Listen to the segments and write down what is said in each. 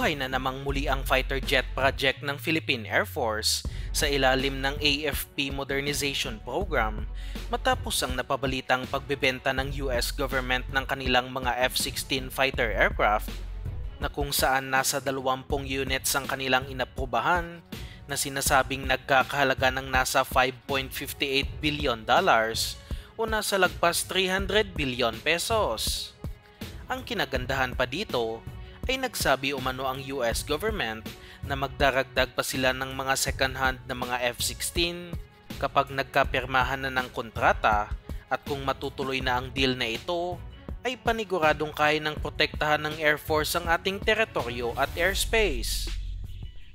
Buhay na namang muli ang fighter jet project ng Philippine Air Force sa ilalim ng AFP Modernization Program matapos ang napabalitang pagbebenta ng US government ng kanilang mga F-16 fighter aircraft na kung saan nasa 20 units ang kanilang inaprubahan na sinasabing nagkakahalaga ng nasa $5.58 billion o nasa lagpas 300 billion pesos. Ang kinagandahan pa dito ay nagsabi umano ang US government na magdaragdag pa sila ng mga second-hand na mga F-16 kapag nagkapirmahan na ng kontrata at kung matutuloy na ang deal na ito ay paniguradong kaya ng protektahan ng Air Force ang ating teritoryo at airspace.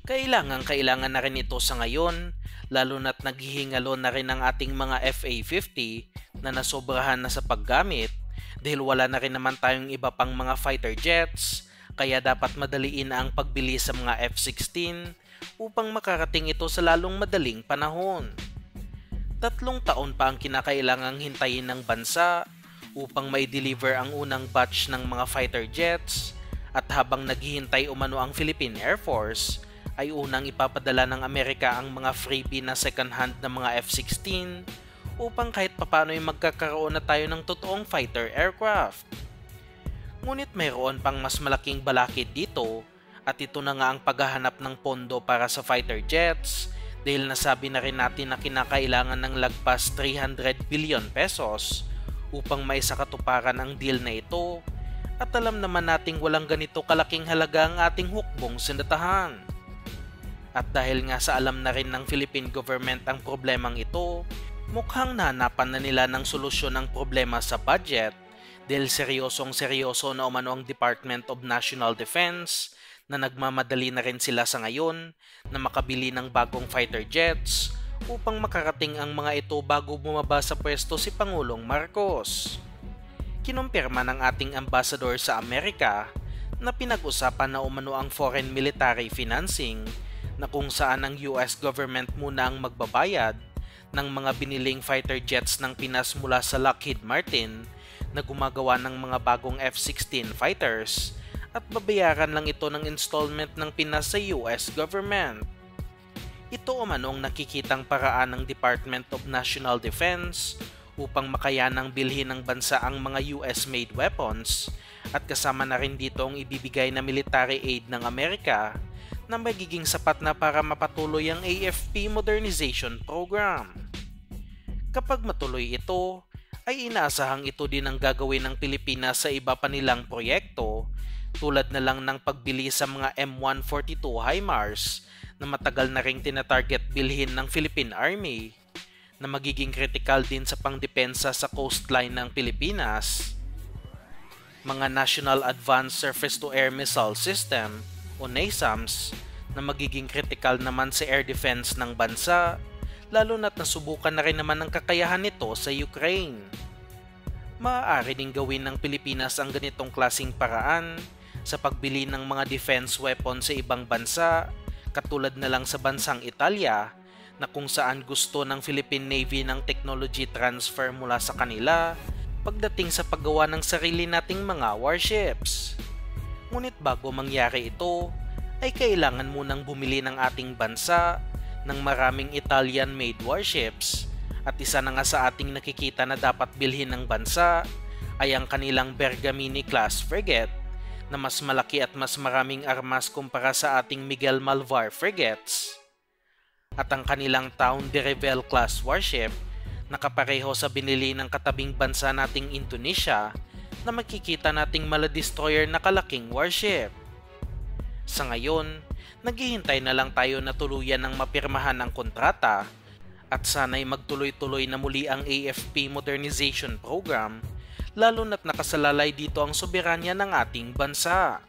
Kailangan na rin ito sa ngayon lalo na't naghihingalo na rin ang ating mga FA-50 na nasobrahan na sa paggamit dahil wala na rin naman tayong iba pang mga fighter jets. Kaya dapat madaliin ang pagbili sa mga F-16 upang makarating ito sa lalong madaling panahon. 3 taon pa ang kinakailangang hintayin ng bansa upang mai-deliver ang unang batch ng mga fighter jets at habang naghihintay umano ang Philippine Air Force ay unang ipapadala ng Amerika ang mga freebie na second-hand na mga F-16 upang kahit papano ay magkakaroon na tayo ng totoong fighter aircraft. Ngunit mayroon pang mas malaking balakid dito at ito na nga ang paghahanap ng pondo para sa fighter jets dahil nasabi na rin natin na kinakailangan ng lagpas 300 billion pesos upang maisakatuparan ang deal na ito at alam naman nating walang ganito kalaking halaga ang ating hukbong sindatahan. At dahil nga sa alam na rin ng Philippine government ang problemang ito, mukhang nahanapan na nila ng solusyon ng problema sa budget dahil seryoso na umano ang Department of National Defense na nagmamadali na rin sila sa ngayon na makabili ng bagong fighter jets upang makarating ang mga ito bago bumaba sa pwesto si Pangulong Marcos. Kinumpirma ng ating ambassador sa Amerika na pinag-usapan na umano ang foreign military financing na kung saan ang US government muna ang magbabayad ng mga biniling fighter jets ng Pinas mula sa Lockheed Martin na gumagawa ng mga bagong F-16 fighters at babayaran lang ito ng installment ng Pinas sa US government. Ito umanong nakikitang paraan ng Department of National Defense upang makayanang bilhin ng bansa ang mga US-made weapons at kasama na rin dito ang ibibigay na military aid ng Amerika na magiging sapat na para mapatuloy ang AFP Modernization Program. Kapag matuloy ito, ay inaasahang ito din ang gagawin ng Pilipinas sa iba pa nilang proyekto tulad na lang ng pagbili sa mga M142 HIMARS na matagal na ring tinatarget bilhin ng Philippine Army na magiging kritikal din sa pangdepensa sa coastline ng Pilipinas, mga National Advanced Surface-to-Air Missile System o NASAMS na magiging kritikal naman sa air defense ng bansa lalo na't nasubukan na rin naman ang kakayahan nito sa Ukraine. Maaari ding gawin ng Pilipinas ang ganitong klasing paraan sa pagbili ng mga defense weapons sa ibang bansa katulad na lang sa bansang Italia na kung saan gusto ng Philippine Navy ng technology transfer mula sa kanila pagdating sa paggawa ng sarili nating mga warships. Ngunit bago mangyari ito, ay kailangan munang bumili ng ating bansa ng maraming Italian-made warships at isa na nga sa ating nakikita na dapat bilhin ng bansa ay ang kanilang Bergamini-class frigate na mas malaki at mas maraming armas kumpara sa ating Miguel Malvar frigates at ang kanilang Town de Revel-class warship na kapareho sa binili ng katabing bansa nating Indonesia na makikita nating mala-destroyer na kalaking warship. Sa ngayon, naghihintay na lang tayo na tuluyan ng mapirmahan ng kontrata at sana'y magtuloy-tuloy na muli ang AFP Modernization Program lalo na't nakasalalay dito ang soberanya ng ating bansa.